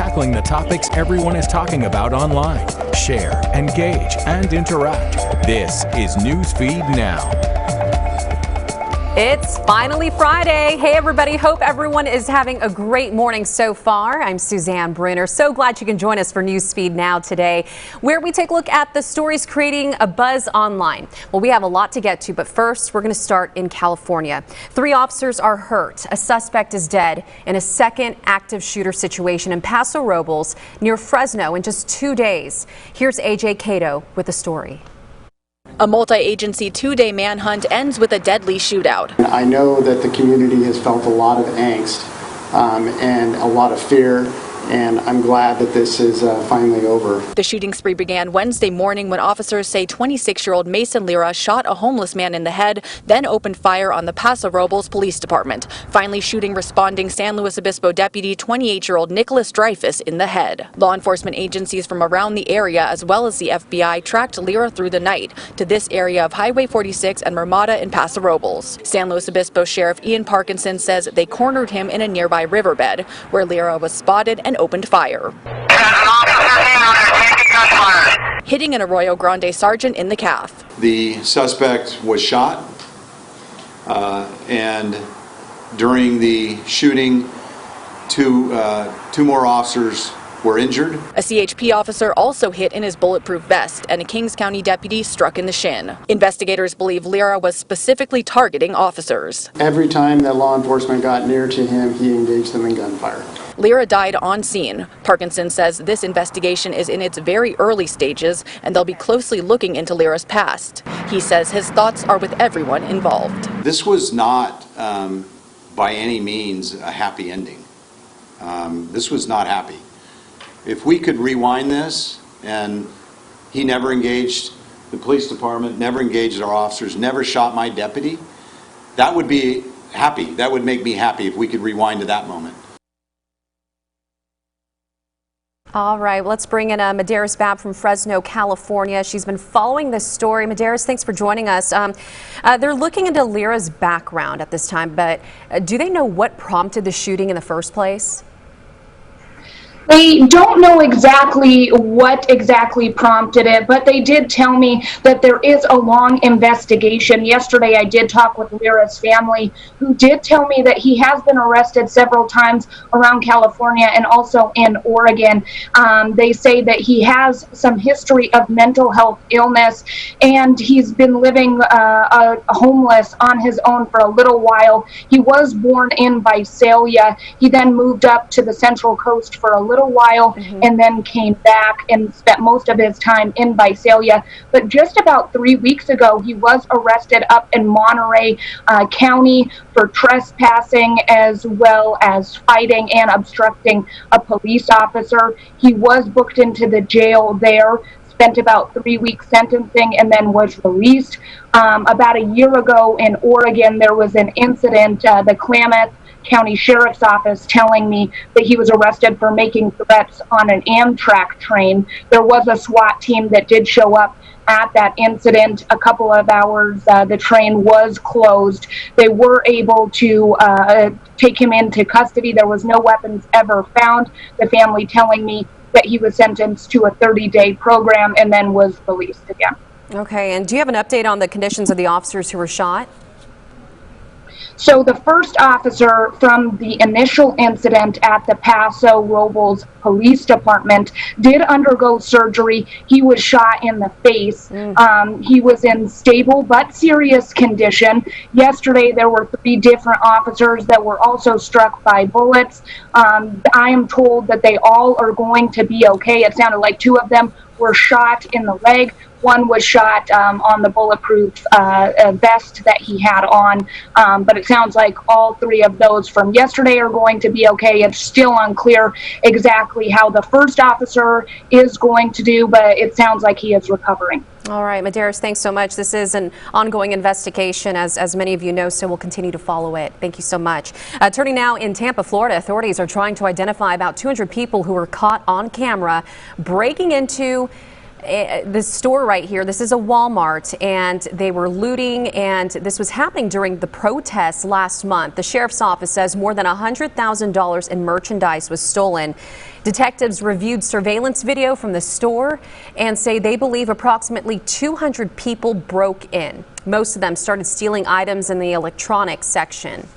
tackling the topics everyone is talking about online. Share, engage, and interact. This is Newsfeed Now. It's finally Friday. Hey, everybody. Hope everyone is having a great morning so far. I'm Suzanne Brunner. So glad you can join us for Newsfeed Now today, where we take a look at the stories creating a buzz online. Well, we have a lot to get to, but first, we're going to start in California. 3 officers are hurt. A suspect is dead in a second active shooter situation in Paso Robles near Fresno in just 2 days. Here's AJ Cato with the story. A multi-agency 2-day manhunt ends with a deadly shootout. I know that the community has felt a lot of angst and a lot of fear, and I'm glad that this is finally over. The shooting spree began Wednesday morning when officers say 26-year-old Mason Lira shot a homeless man in the head, then opened fire on the Paso Robles Police Department, finally shooting responding San Luis Obispo deputy 28-year-old Nicholas Dreyfus in the head. Law enforcement agencies from around the area, as well as the FBI, tracked Lira through the night to this area of Highway 46 and Ramada in Paso Robles. San Luis Obispo Sheriff Ian Parkinson says they cornered him in a nearby riverbed, where Lira was spotted and opened fire, hitting an Arroyo Grande sergeant in the calf. The suspect was shot, and during the shooting, two more officers were injured. A CHP officer also hit in his bulletproof vest, and a Kings County deputy struck in the shin. Investigators believe Lira was specifically targeting officers. Every time that law enforcement got near to him, he engaged them in gunfire. Lira died on scene. Parkinson says this investigation is in its very early stages, and they'll be closely looking into Lira's past. He says his thoughts are with everyone involved. This was not by any means a happy ending. This was not happy. If we could rewind this, and he never engaged the police department, never engaged our officers, never shot my deputy, that would be happy. That would make me happy if we could rewind to that moment. All right, let's bring in Medeiros Babb from Fresno, California. She's been following this story. Medeiros, thanks for joining us. They're looking into Lira's background at this time, but do they know what prompted the shooting in the first place? They don't know exactly what exactly prompted it, but they did tell me that there is a long investigation. Yesterday, I did talk with Lira's family, who did tell me that he has been arrested several times around California and also in Oregon. They say that he has some history of mental health illness, and he's been living homeless on his own for a little while. He was born in Visalia. He then moved up to the Central Coast for a little while and then came back and spent most of his time in Visalia. But just about 3 weeks ago, he was arrested up in Monterey County for trespassing, as well as fighting and obstructing a police officer. He was booked into the jail there, spent about 3 weeks sentencing, and then was released. About a year ago in Oregon, there was an incident, the Klamath County Sheriff's Office telling me that he was arrested for making threats on an Amtrak train. There was a SWAT team that did show up at that incident. A couple of hours, the train was closed. They were able to take him into custody. There was no weapons ever found. The family telling me that he was sentenced to a 30-day program and then was released again. Okay, and do you have an update on the conditions of the officers who were shot? So the first officer from the initial incident at the Paso Robles Police Department did undergo surgery. He was shot in the face. He was in stable but serious condition. Yesterday, there were 3 different officers that were also struck by bullets. I am told that they all are going to be okay. It sounded like 2 of them were shot in the leg. One was shot on the bulletproof vest that he had on, but it sounds like all 3 of those from yesterday are going to be okay. It's still unclear exactly how the first officer is going to do, but it sounds like he is recovering. All right, Medeiros, thanks so much. This is an ongoing investigation, as many of you know, so we'll continue to follow it. Thank you so much. Turning now in Tampa, Florida, authorities are trying to identify about 200 people who were caught on camera breaking into This store right here, this is a Walmart, and they were looting, and this was happening during the protests last month. The sheriff's office says more than $100,000 in merchandise was stolen. Detectives reviewed surveillance video from the store and say they believe approximately 200 people broke in. Most of them started stealing items in the electronics section.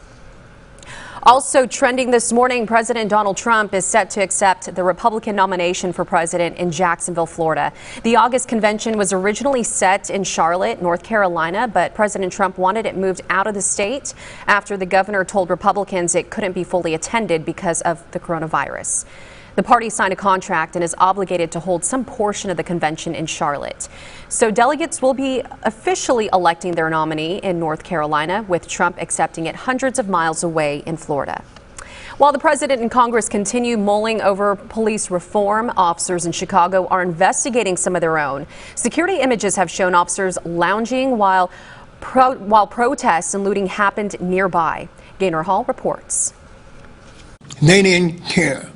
Also trending this morning, President Donald Trump is set to accept the Republican nomination for president in Jacksonville, Florida. The August convention was originally set in Charlotte, North Carolina, but President Trump wanted it moved out of the state after the governor told Republicans it couldn't be fully attended because of the coronavirus. The party signed a contract and is obligated to hold some portion of the convention in Charlotte. So delegates will be officially electing their nominee in North Carolina, with Trump accepting it hundreds of miles away in Florida. While the president and Congress continue mulling over police reform, officers in Chicago are investigating some of their own. Security images have shown officers lounging while protests and looting happened nearby. Gaynor Hall reports. They didn't care.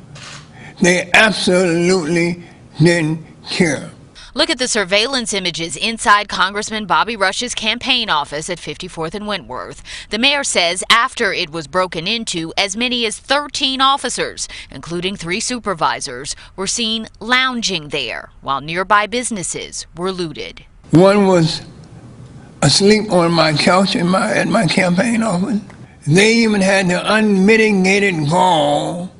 They absolutely didn't care. Look at the surveillance images inside Congressman Bobby Rush's campaign office at 54th and Wentworth. The mayor says after it was broken into, as many as 13 officers, including 3 supervisors, were seen lounging there while nearby businesses were looted. One was asleep on my couch at my campaign office. They even had the unmitigated gall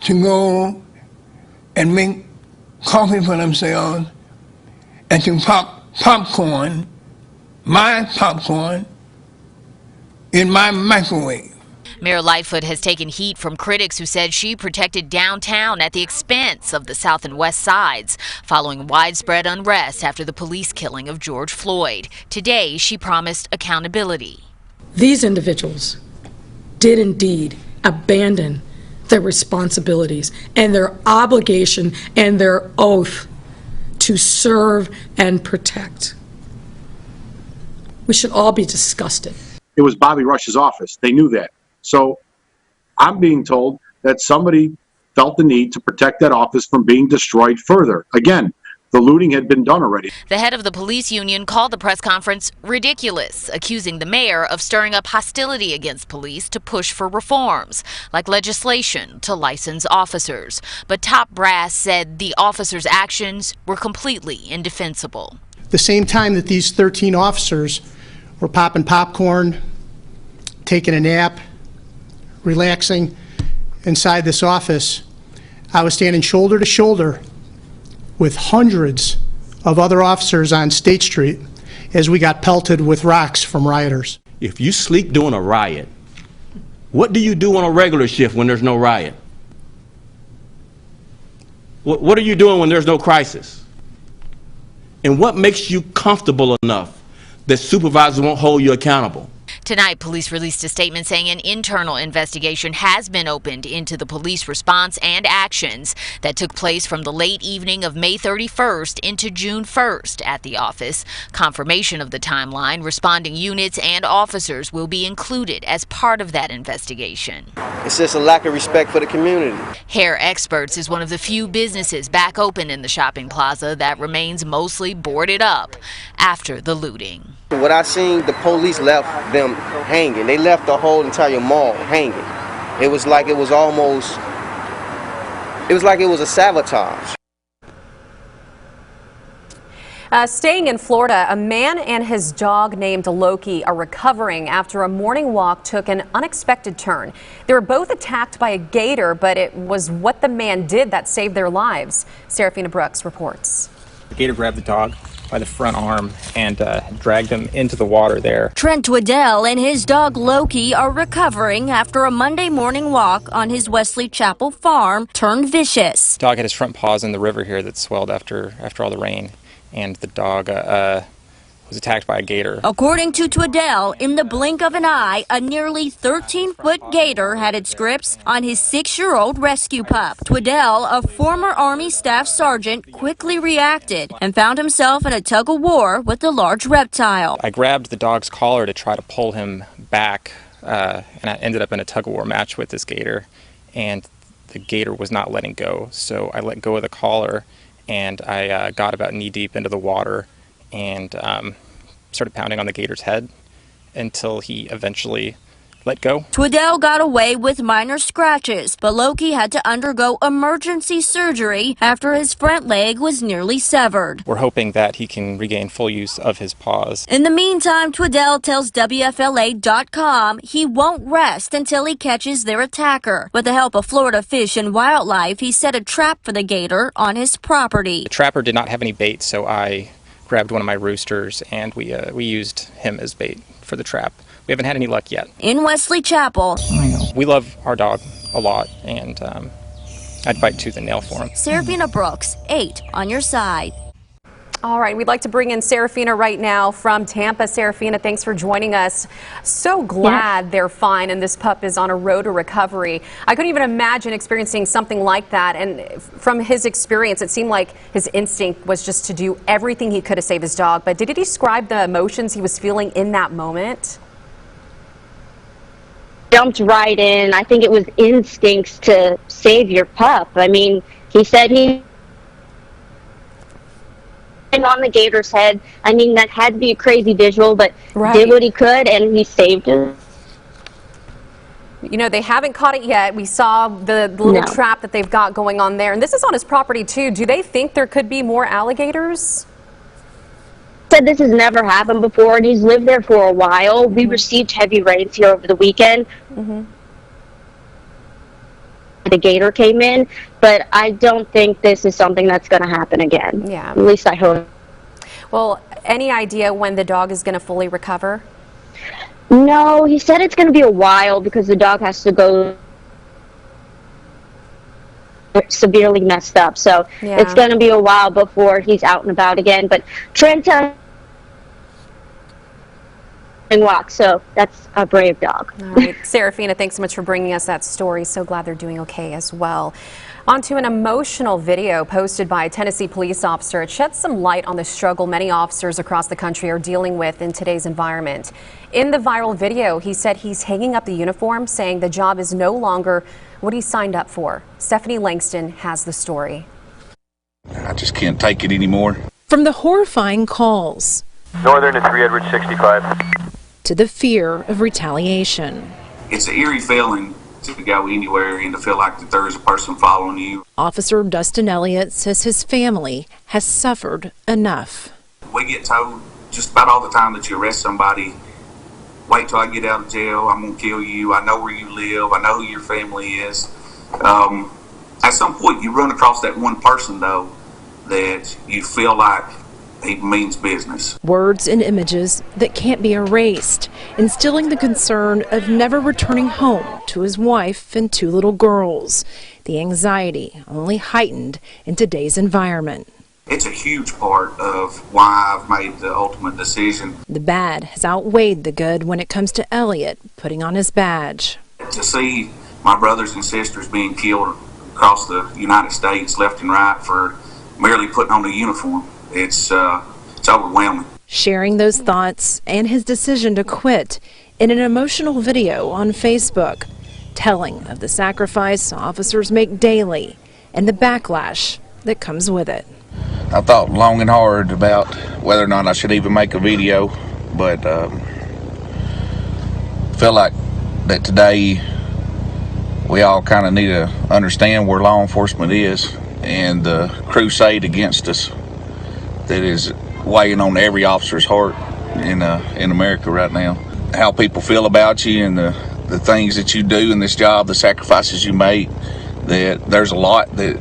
to go and make coffee for themselves and to pop popcorn, my popcorn, in my microwave. Mayor Lightfoot has taken heat from critics who said she protected downtown at the expense of the South and West sides, following widespread unrest after the police killing of George Floyd. Today, she promised accountability. These individuals did indeed abandon their responsibilities and their obligation and their oath to serve and protect. We should all be disgusted. It was Bobby Rush's office. They knew that. So I'm being told that somebody felt the need to protect that office from being destroyed further. Again, the looting had been done already. The head of the police union called the press conference ridiculous, accusing the mayor of stirring up hostility against police to push for reforms, like legislation to license officers. But top brass said the officers' actions were completely indefensible. The same time that these 13 officers were popping popcorn, taking a nap, relaxing inside this office, I was standing shoulder to shoulder with hundreds of other officers on State Street as we got pelted with rocks from rioters. If you sleep during a riot, what do you do on a regular shift when there's no riot? What are you doing when there's no crisis? And what makes you comfortable enough that supervisors won't hold you accountable? Tonight, police released a statement saying an internal investigation has been opened into the police response and actions that took place from the late evening of May 31st into June 1st at the office. Confirmation of the timeline, responding units, and officers will be included as part of that investigation. It's just a lack of respect for the community. Hair Experts is one of the few businesses back open in the shopping plaza that remains mostly boarded up after the looting. What I seen, the police left them hanging. They left the whole entire mall hanging. It was like it was a sabotage. Staying in Florida, a man and his dog named Loki are recovering after a morning walk took an unexpected turn. They were both attacked by a gator, but it was what the man did that saved their lives. SARAFINA Brooks reports. The gator grabbed the dog by the front arm and dragged him into the water there. Trent Waddell and his dog Loki are recovering after a Monday morning walk on his Wesley Chapel farm turned vicious. The dog had his front paws in the river here that swelled after all the rain, and the dog was attacked by a gator. According to Twaddell, in the blink of an eye, a nearly 13-foot gator had its grips on his 6-year-old rescue pup. Twaddell, a former Army Staff Sergeant, quickly reacted and found himself in a tug-of-war with the large reptile. I grabbed the dog's collar to try to pull him back, and I ended up in a tug-of-war match with this gator, and the gator was not letting go. So I let go of the collar, and I got about knee deep into the water and started pounding on the gator's head until he eventually let go. Twiddell got away with minor scratches, but Loki had to undergo emergency surgery after his front leg was nearly severed. We're hoping that he can regain full use of his paws. In the meantime, Twiddell tells WFLA.com he won't rest until he catches their attacker. With the help of Florida Fish and Wildlife, he set a trap for the gator on his property. The trapper did not have any bait, so I grabbed one of my roosters and we used him as bait for the trap. We haven't had any luck yet. In Wesley Chapel, we love our dog a lot, and I'd fight tooth and nail for him. SARAFINA Brooks, 8 on your side. All right, we'd like to bring in SARAFINA right now from Tampa. SARAFINA, thanks for joining us. So glad they're fine and this pup is on a road to recovery. I couldn't even imagine experiencing something like that. And from his experience, it seemed like his instinct was just to do everything he could to save his dog. But did he describe the emotions he was feeling in that moment? Jumped right in. I think it was instincts to save your pup. I mean, he said he on the gator's head. I mean, that had to be a crazy visual, but did what he could and he saved him. You know, they haven't caught it yet. We saw the little trap that they've got going on there. And this is on his property too. Do they think there could be more alligators? Said this has never happened before, and he's lived there for a while. We received heavy rains here over the weekend. The gator came in, but I don't think this is something that's going to happen again. Yeah. At least I hope. Well, any idea when the dog is going to fully recover? No, he said it's going to be a while because the dog has to go severely messed up. So it's going to be a while before he's out and about again. But Trent walk, so that's a brave dog. All right, SARAFINA, thanks so much for bringing us that story. So glad they're doing okay as well. On to an emotional video posted by a Tennessee police officer. It sheds some light on the struggle many officers across the country are dealing with in today's environment. In the viral video, he said he's hanging up the uniform, saying the job is no longer what he signed up for. Stephanie Langston has the story. I just can't take it anymore. From the horrifying calls, Northern to 3 Edwards 65, to the fear of retaliation. It's an eerie feeling to go anywhere and to feel like that there is a person following you. Officer Dustin Elliott says his family has suffered enough. We get told just about all the time that you arrest somebody, wait till I get out of jail, I'm going to kill you, I know where you live, I know who your family is. At some point you run across that one person, though, that you feel like he means business. Words and images that can't be erased, instilling the concern of never returning home to his wife and 2 little girls. The anxiety only heightened in today's environment. It's a huge part of why I've made the ultimate decision. The bad has outweighed the good when it comes to Elliott putting on his badge. To see my brothers and sisters being killed across the United States left and right for merely putting on a uniform, it's overwhelming. Sharing those thoughts and his decision to quit in an emotional video on Facebook, telling of the sacrifice officers make daily and the backlash that comes with it. I thought long and hard about whether or not I should even make a video, but feel like that today we all kind of need to understand where law enforcement is and the crusade against us that is weighing on every officer's heart in America right now. How people feel about you and the things that you do in this job, the sacrifices you make, that there's a lot that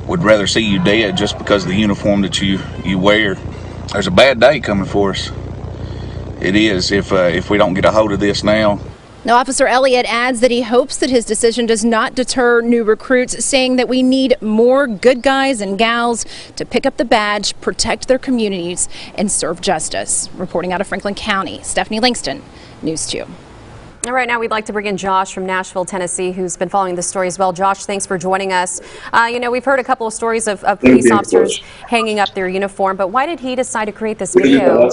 would rather see you dead just because of the uniform that you wear. There's a bad day coming for us. It is if we don't get a hold of this now. Now, Officer Elliott adds that he hopes that his decision does not deter new recruits, saying that we need more good guys and gals to pick up the badge, protect their communities, and serve justice. Reporting out of Franklin County, Stephanie Langston, News 2. All right, now we'd like to bring in Josh from Nashville, Tennessee, who's been following this story as well. Josh, thanks for joining us. You know, we've heard a couple of stories of police officers hanging up their uniform, but why did he decide to create this video?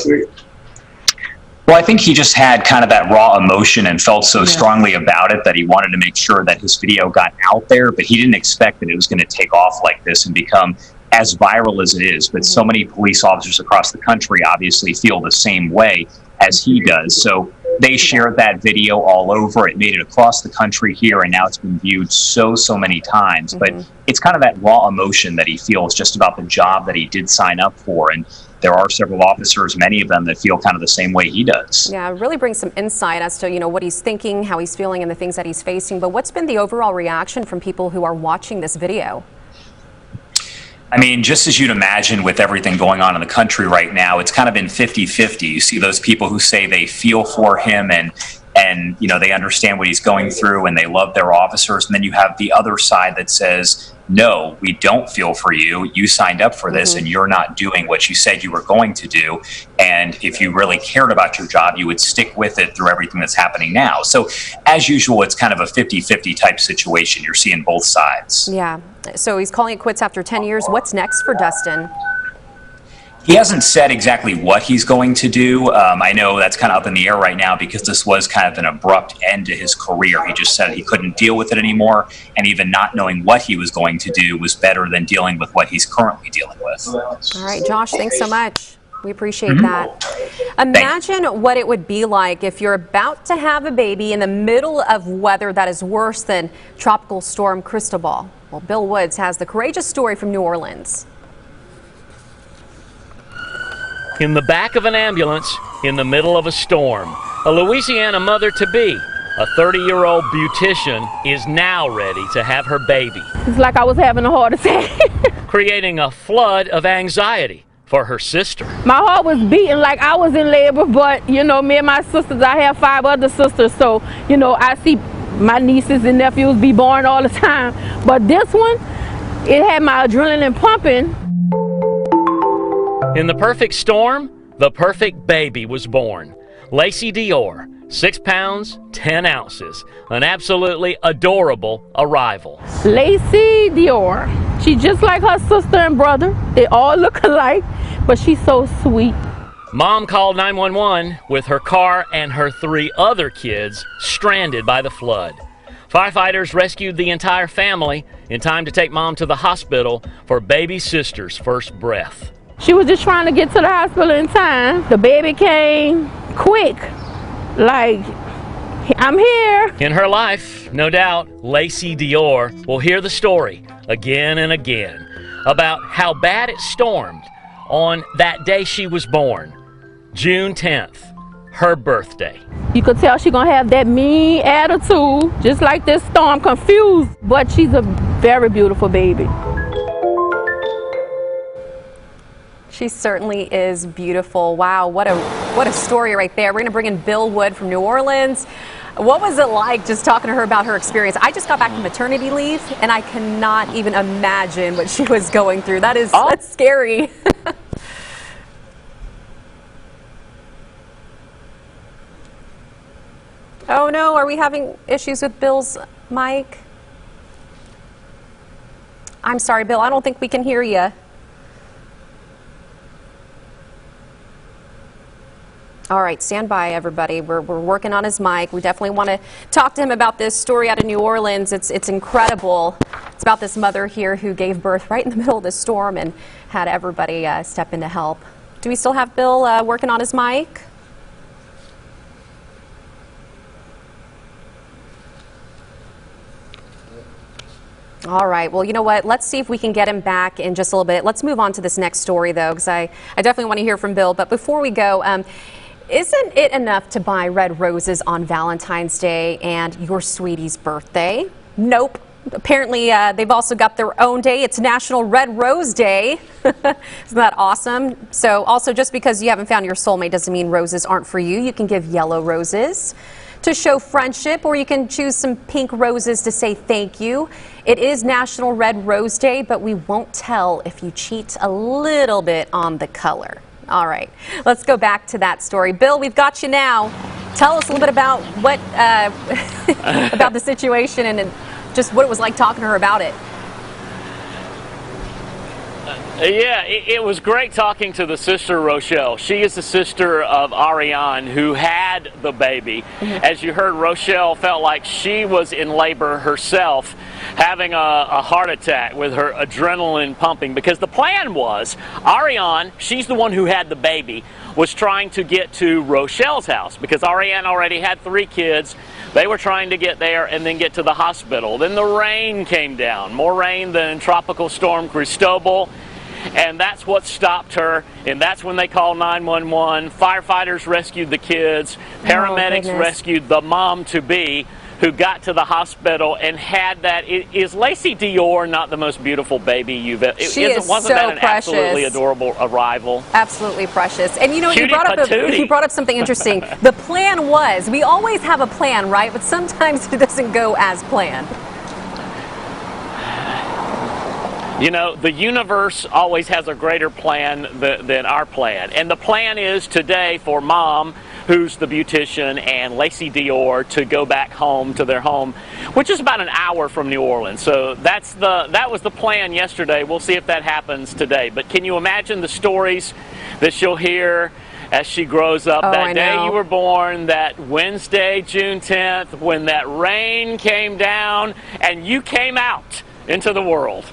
Well, I think he just had kind of that raw emotion and felt so strongly about it that he wanted to make sure that his video got out there, but he didn't expect that it was going to take off like this and become as viral as it is, but so many police officers across the country obviously feel the same way as he does. So they shared that video all over. It made it across the country here, and now it's been viewed so many times. But it's kind of that raw emotion that he feels just about the job that he did sign up for. And there are several officers, many of them, that feel kind of the same way he does. Yeah, it really brings some insight as to, what he's thinking, how he's feeling, and the things that he's facing. But what's been the overall reaction from people who are watching this video? I mean, just as you'd imagine with everything going on in the country right now, it's kind of been 50-50. You see those people who say they feel for him and they understand what he's going through and they love their officers. And then you have the other side that says, no, we don't feel for you. You signed up for this and you're not doing what you said you were going to do. And if you really cared about your job, you would stick with it through everything that's happening now. So as usual, it's kind of a 50-50 type situation. You're seeing both sides. Yeah. So he's calling it quits after 10 years. What's next for Dustin? He hasn't said exactly what he's going to do. I know that's kind of up in the air right now because this was kind of an abrupt end to his career. He just said he couldn't deal with it anymore, and even not knowing what he was going to do was better than dealing with what he's currently dealing with. All right, Josh, thanks so much. We appreciate that. Imagine what it would be like if you're about to have a baby in the middle of weather that is worse than Tropical Storm Cristobal. Well, Bill Woods has the courageous story from New Orleans. In the back of an ambulance, in the middle of a storm, a Louisiana mother-to-be, a 30-year-old beautician, is now ready to have her baby. It's like I was having a heart attack. Creating a flood of anxiety for her sister. My heart was beating like I was in labor, but, me and my sisters, I have 5 other sisters, so, I see my nieces and nephews be born all the time. But this one, it had my adrenaline pumping. In the perfect storm, the perfect baby was born. Lacey Dior, 6 pounds, 10 ounces. An absolutely adorable arrival. Lacey Dior. She's just like her sister and brother. They all look alike, but she's so sweet. Mom called 911 with her car and her 3 other kids stranded by the flood. Firefighters rescued the entire family in time to take Mom to the hospital for baby sister's first breath. She was just trying to get to the hospital in time. The baby came quick, like, I'm here. In her life, no doubt, Lacey Dior will hear the story again and again about how bad it stormed on that day she was born, June 10th, her birthday. You could tell she's gonna have that mean attitude, just like this storm, confused, but she's a very beautiful baby. She certainly is beautiful. Wow, what a story right there. We're going to bring in Bill Wood from New Orleans. What was it like just talking to her about her experience? I just got back from maternity leave, and I cannot even imagine what she was going through. That's scary. Oh no, are we having issues with Bill's mic? I'm sorry, Bill, I don't think we can hear you. All right, stand by, everybody. We're working on his mic. We definitely want to talk to him about this story out of New Orleans. It's incredible. It's about this mother here who gave birth right in the middle of the storm and had everybody step in to help. Do we still have Bill working on his mic? All right. Well, you know what? Let's see if we can get him back in just a little bit. Let's move on to this next story, though, because I definitely want to hear from Bill. But before we go, isn't it enough to buy red roses on Valentine's Day and your sweetie's birthday? Nope. Apparently, they've also got their own day. It's National Red Rose Day. Isn't that awesome? So also, just because you haven't found your soulmate doesn't mean roses aren't for you. You can give yellow roses to show friendship, or you can choose some pink roses to say thank you. It is National Red Rose Day, but we won't tell if you cheat a little bit on the color. All right, let's go back to that story. Bill, we've got you now. Tell us a little bit about what about the situation and just what it was like talking to her about it. Yeah, it was great talking to the sister Rochelle. She is the sister of Ariane, who had the baby. As you heard, Rochelle felt like she was in labor herself, having a heart attack with her adrenaline pumping, because the plan was Ariane, she's the one who had the baby, was trying to get to Rochelle's house because Ariane already had 3 kids. They were trying to get there and then get to the hospital. Then the rain came down, more rain than Tropical Storm Cristobal, and that's what stopped her. And that's when they called 911. Firefighters rescued the kids. Paramedics rescued the mom-to-be, who got to the hospital and had that. Is Lacey Dior not the most beautiful baby you've ever? Wasn't that an absolutely adorable arrival? Absolutely precious. And you know, you brought up something interesting. The plan was, we always have a plan, right? But sometimes it doesn't go as planned. You know, the universe always has a greater plan than our plan. And the plan is today for Mom, who's the beautician, and Lacey Dior to go back home to their home, which is about an hour from New Orleans. So that was the plan yesterday. We'll see if that happens today. But can you imagine the stories that she'll hear as she grows up? That day you were born, that Wednesday, June 10th, when that rain came down and you came out into the world.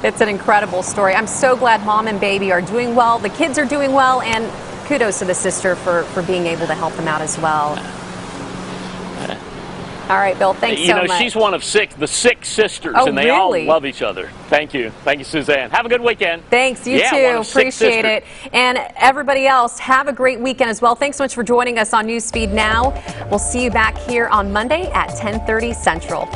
It's an incredible story. I'm so glad Mom and baby are doing well. The kids are doing well, and kudos to the sister for being able to help them out as well. All right, Bill, thanks so much. You know, she's one of the 6 sisters, and they all love each other. Thank you. Thank you, Suzanne. Have a good weekend. Thanks, you too. Appreciate it. And everybody else, have a great weekend as well. Thanks so much for joining us on Newsfeed Now. We'll see you back here on Monday at 10:30 Central.